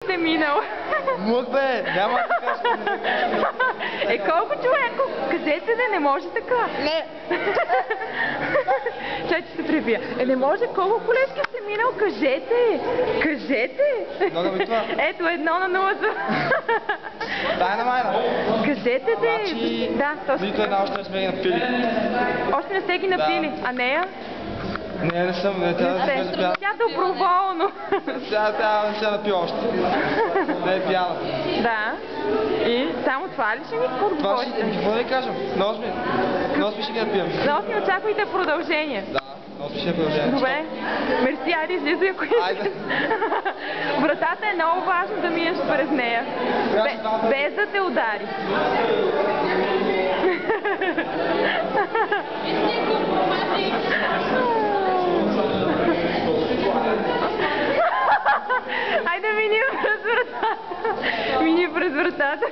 Сте минал. Мък бе, няма така ще. Колко човеко? Кажете да не може така. Не. Чай, че се прибия. Не може, колко колежки сте минал? Кажете. Кажете. Много ми това. Ето, 1-0 за... Дай на Майна. Кажете де. Значи, Да, точно. нито една още не сме ги напили. Още не сте ги напили. А нея? Не съм, не, тя да се напила. Тя доброволно. Тя не се напила още. Не е пияна. Да. И само това ли ще ни Това ще, подговорите? какво да ви кажем? На 8 ще ги напием. На 8 очаквайте продължение. Да, на 8 ще продължение. Добре. Мерси, айде излизай, ако искаш. Айде. Вратата е много важно да минеш през нея. Без да те удари. Айде мини през вратата. Мини през вратата.